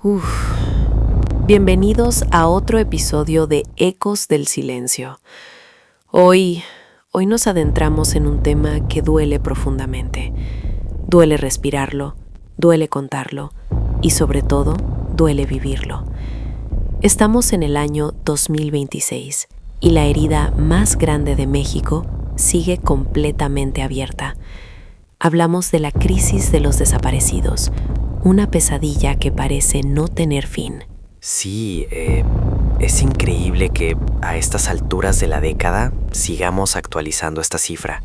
Uf. Bienvenidos a otro episodio de Ecos del Silencio. Hoy nos adentramos en un tema que duele profundamente. Duele respirarlo, duele contarlo y sobre todo, duele vivirlo. Estamos en el año 2026 y la herida más grande de México sigue completamente abierta. Hablamos de la crisis de los desaparecidos, una pesadilla que parece no tener fin. Sí, es increíble que a estas alturas de la década sigamos actualizando esta cifra.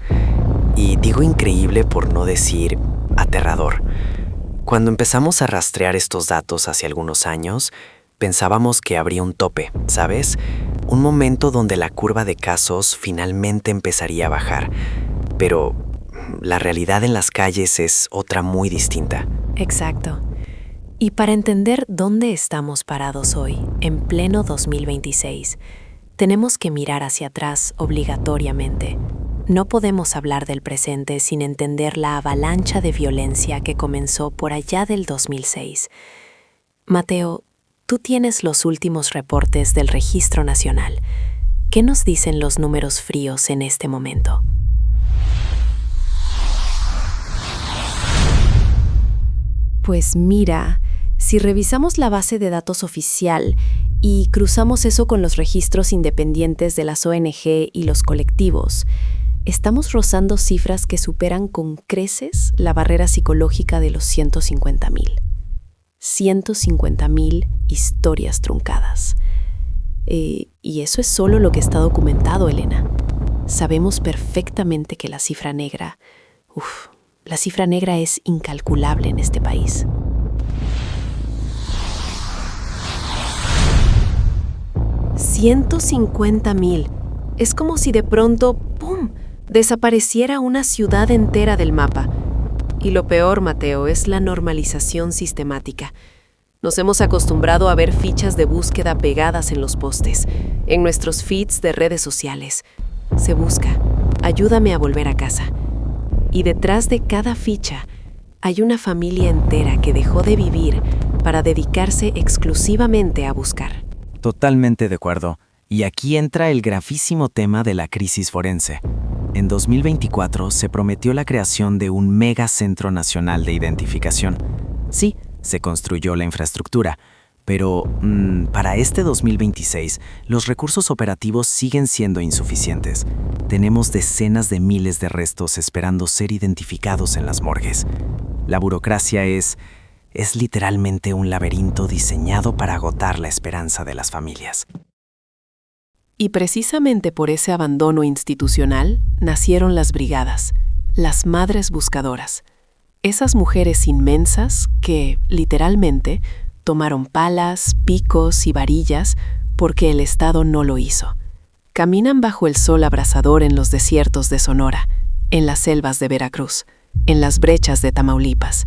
Y digo increíble por no decir aterrador. Cuando empezamos a rastrear estos datos hace algunos años, pensábamos que habría un tope, ¿sabes? Un momento donde la curva de casos finalmente empezaría a bajar. Pero la realidad en las calles es otra muy distinta. Exacto. Y para entender dónde estamos parados hoy, en pleno 2026, tenemos que mirar hacia atrás obligatoriamente. No podemos hablar del presente sin entender la avalancha de violencia que comenzó por allá del 2006. Mateo, tú tienes los últimos reportes del Registro Nacional. ¿Qué nos dicen los números fríos en este momento? Pues mira, si revisamos la base de datos oficial y cruzamos eso con los registros independientes de las ONG y los colectivos, estamos rozando cifras que superan con creces la barrera psicológica de los 150,000. 150,000 historias truncadas. Y eso es solo lo que está documentado, Elena. Sabemos perfectamente que la cifra negra es incalculable en este país. $150,000. Es como si de pronto, ¡pum!, desapareciera una ciudad entera del mapa. Y lo peor, Mateo, es la normalización sistemática. Nos hemos acostumbrado a ver fichas de búsqueda pegadas en los postes, en nuestros feeds de redes sociales. Se busca, ayúdame a volver a casa. Y detrás de cada ficha hay una familia entera que dejó de vivir para dedicarse exclusivamente a buscar. Totalmente de acuerdo. Y aquí entra el gravísimo tema de la crisis forense. En 2024 se prometió la creación de un mega centro nacional de identificación. Sí, se construyó la infraestructura, pero para este 2026 los recursos operativos siguen siendo insuficientes. Tenemos decenas de miles de restos esperando ser identificados en las morgues. La burocracia es literalmente un laberinto diseñado para agotar la esperanza de las familias. Y precisamente por ese abandono institucional nacieron las brigadas, las madres buscadoras. Esas mujeres inmensas que, literalmente, tomaron palas, picos y varillas porque el Estado no lo hizo. Caminan bajo el sol abrasador en los desiertos de Sonora, en las selvas de Veracruz, en las brechas de Tamaulipas,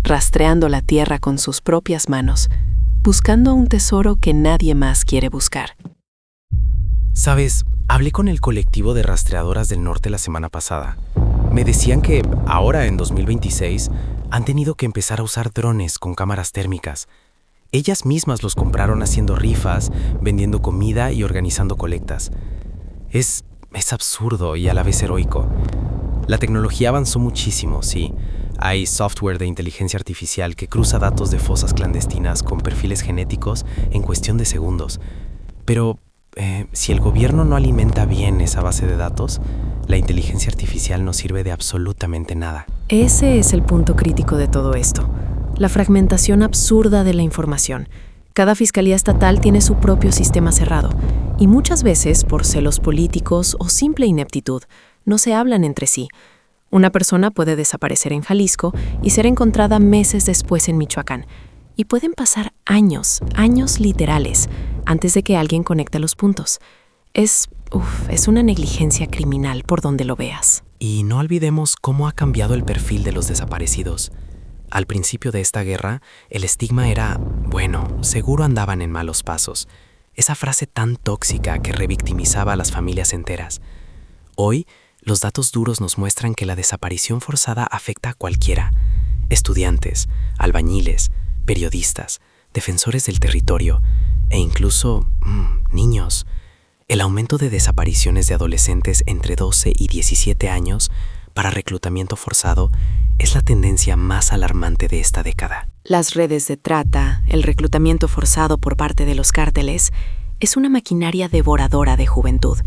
rastreando la tierra con sus propias manos, buscando un tesoro que nadie más quiere buscar. Sabes, hablé con el colectivo de rastreadoras del norte la semana pasada. Me decían que ahora, en 2026, han tenido que empezar a usar drones con cámaras térmicas. Ellas mismas los compraron haciendo rifas, vendiendo comida y organizando colectas. Es absurdo y a la vez heroico. La tecnología avanzó muchísimo, sí. Hay software de inteligencia artificial que cruza datos de fosas clandestinas con perfiles genéticos en cuestión de segundos. Pero si el gobierno no alimenta bien esa base de datos, la inteligencia artificial no sirve de absolutamente nada. Ese es el punto crítico de todo esto. La fragmentación absurda de la información. Cada fiscalía estatal tiene su propio sistema cerrado, y muchas veces, por celos políticos o simple ineptitud, no se hablan entre sí. Una persona puede desaparecer en Jalisco y ser encontrada meses después en Michoacán. Y pueden pasar años literales, antes de que alguien conecte los puntos. Es una negligencia criminal por donde lo veas. Y no olvidemos cómo ha cambiado el perfil de los desaparecidos. Al principio de esta guerra, el estigma era, bueno, seguro andaban en malos pasos. Esa frase tan tóxica que revictimizaba a las familias enteras. Hoy, los datos duros nos muestran que la desaparición forzada afecta a cualquiera. Estudiantes, albañiles, periodistas, defensores del territorio e incluso niños. El aumento de desapariciones de adolescentes entre 12 y 17 años para reclutamiento forzado es la tendencia más alarmante de esta década. Las redes de trata, el reclutamiento forzado por parte de los cárteles, es una maquinaria devoradora de juventud.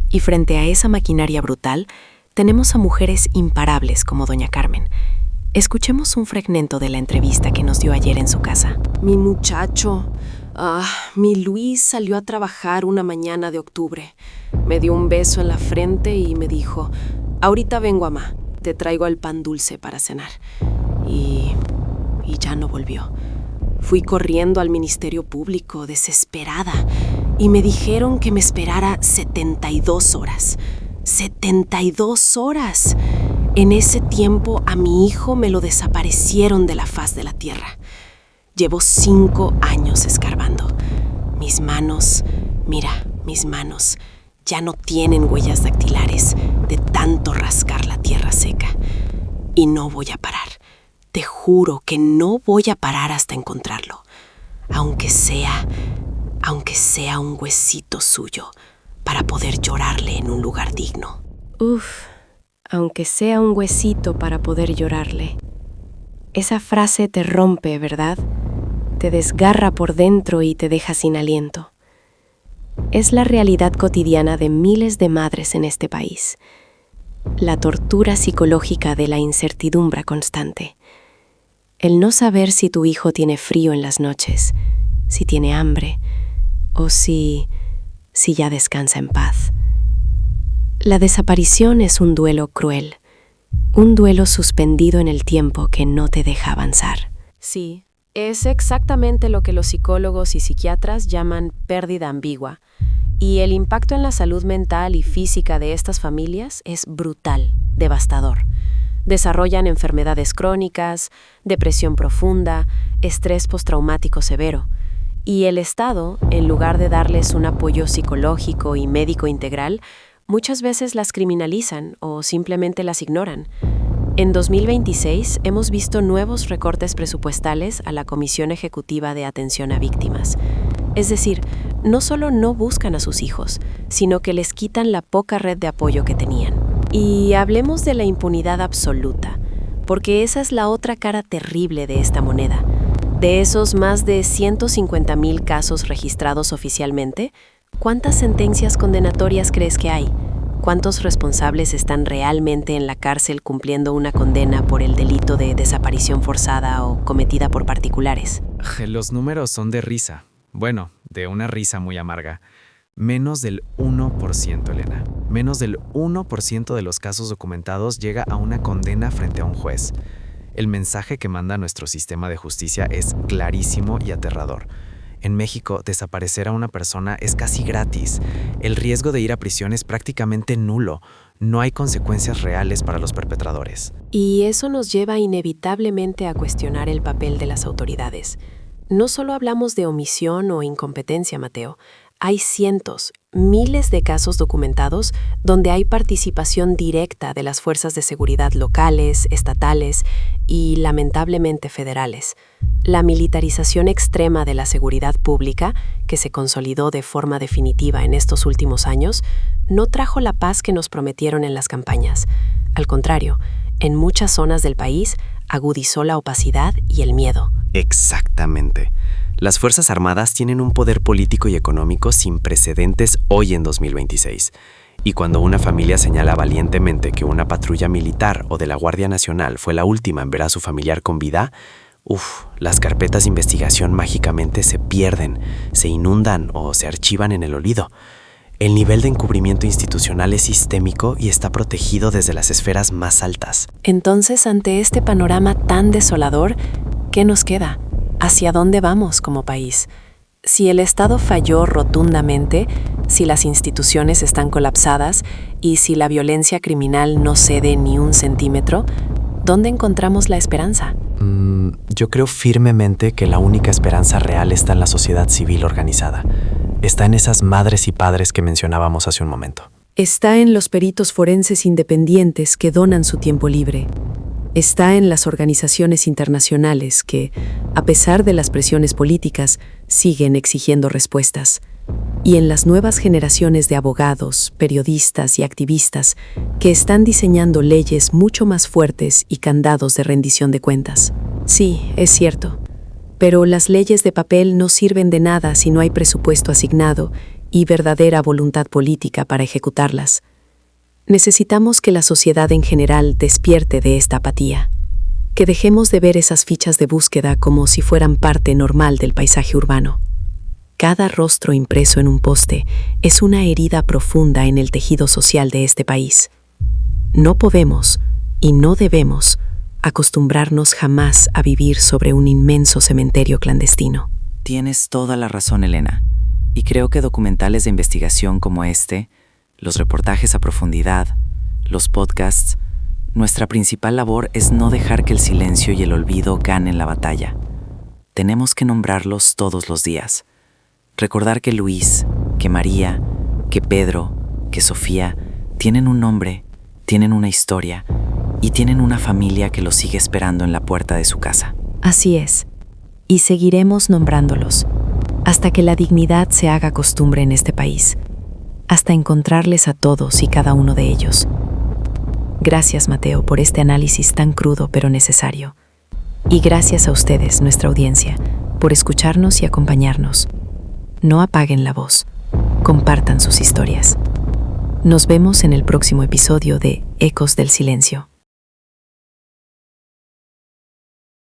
Y frente a esa maquinaria brutal, tenemos a mujeres imparables como doña Carmen. Escuchemos un fragmento de la entrevista que nos dio ayer en su casa. Mi muchacho, mi Luis salió a trabajar una mañana de octubre. Me dio un beso en la frente y me dijo: ahorita vengo, amá, te traigo el pan dulce para cenar. Y ya no volvió. Fui corriendo al Ministerio Público, desesperada, y me dijeron que me esperara 72 horas. ¡72 horas! En ese tiempo a mi hijo me lo desaparecieron de la faz de la tierra. Llevo 5 años escarbando. Mis manos, mira, mis manos, ya no tienen huellas dactilares de tanto rascar la tierra seca. Y no voy a parar. Te juro que no voy a parar hasta encontrarlo. Aunque sea un huesito suyo, para poder llorarle en un lugar digno. Aunque sea un huesito para poder llorarle. Esa frase te rompe, ¿verdad? Te desgarra por dentro y te deja sin aliento. Es la realidad cotidiana de miles de madres en este país. La tortura psicológica de la incertidumbre constante. El no saber si tu hijo tiene frío en las noches, si tiene hambre o si ya descansa en paz. La desaparición es un duelo cruel, un duelo suspendido en el tiempo que no te deja avanzar. Sí, es exactamente lo que los psicólogos y psiquiatras llaman pérdida ambigua. Y el impacto en la salud mental y física de estas familias es brutal, devastador. Desarrollan enfermedades crónicas, depresión profunda, estrés postraumático severo. Y el Estado, en lugar de darles un apoyo psicológico y médico integral, muchas veces las criminalizan o simplemente las ignoran. En 2026 hemos visto nuevos recortes presupuestales a la Comisión Ejecutiva de Atención a Víctimas. Es decir, no solo no buscan a sus hijos, sino que les quitan la poca red de apoyo que tenían. Y hablemos de la impunidad absoluta, porque esa es la otra cara terrible de esta moneda. De esos más de 150,000 casos registrados oficialmente, ¿cuántas sentencias condenatorias crees que hay? ¿Cuántos responsables están realmente en la cárcel cumpliendo una condena por el delito de desaparición forzada o cometida por particulares? Los números son de risa. Bueno, de una risa muy amarga. Menos del 1%, Elena. Menos del 1% de los casos documentados llega a una condena frente a un juez. El mensaje que manda nuestro sistema de justicia es clarísimo y aterrador. En México, desaparecer a una persona es casi gratis. El riesgo de ir a prisión es prácticamente nulo. No hay consecuencias reales para los perpetradores. Y eso nos lleva inevitablemente a cuestionar el papel de las autoridades. No solo hablamos de omisión o incompetencia, Mateo. Hay cientos, miles de casos documentados donde hay participación directa de las fuerzas de seguridad locales, estatales y, lamentablemente, federales. La militarización extrema de la seguridad pública, que se consolidó de forma definitiva en estos últimos años, no trajo la paz que nos prometieron en las campañas. Al contrario, en muchas zonas del país agudizó la opacidad y el miedo. Exactamente. Las Fuerzas Armadas tienen un poder político y económico sin precedentes hoy en 2026. Y cuando una familia señala valientemente que una patrulla militar o de la Guardia Nacional fue la última en ver a su familiar con vida, las carpetas de investigación mágicamente se pierden, se inundan o se archivan en el olvido. El nivel de encubrimiento institucional es sistémico y está protegido desde las esferas más altas. Entonces, ante este panorama tan desolador, ¿qué nos queda? ¿Hacia dónde vamos como país? Si el Estado falló rotundamente, si las instituciones están colapsadas y si la violencia criminal no cede ni un centímetro, ¿dónde encontramos la esperanza? Yo creo firmemente que la única esperanza real está en la sociedad civil organizada. Está en esas madres y padres que mencionábamos hace un momento. Está en los peritos forenses independientes que donan su tiempo libre. Está en las organizaciones internacionales que, a pesar de las presiones políticas, siguen exigiendo respuestas. Y en las nuevas generaciones de abogados, periodistas y activistas que están diseñando leyes mucho más fuertes y candados de rendición de cuentas. Sí, es cierto. Pero las leyes de papel no sirven de nada si no hay presupuesto asignado y verdadera voluntad política para ejecutarlas. Necesitamos que la sociedad en general despierte de esta apatía, que dejemos de ver esas fichas de búsqueda como si fueran parte normal del paisaje urbano. Cada rostro impreso en un poste es una herida profunda en el tejido social de este país. No podemos y no debemos acostumbrarnos jamás a vivir sobre un inmenso cementerio clandestino. Tienes toda la razón, Elena. Y creo que documentales de investigación como este, los reportajes a profundidad, los podcasts, nuestra principal labor es no dejar que el silencio y el olvido ganen la batalla. Tenemos que nombrarlos todos los días. Recordar que Luis, que María, que Pedro, que Sofía tienen un nombre, tienen una historia y tienen una familia que los sigue esperando en la puerta de su casa. Así es. Y seguiremos nombrándolos, hasta que la dignidad se haga costumbre en este país, hasta encontrarles a todos y cada uno de ellos. Gracias, Mateo, por este análisis tan crudo pero necesario. Y gracias a ustedes, nuestra audiencia, por escucharnos y acompañarnos. No apaguen la voz, compartan sus historias. Nos vemos en el próximo episodio de Ecos del Silencio.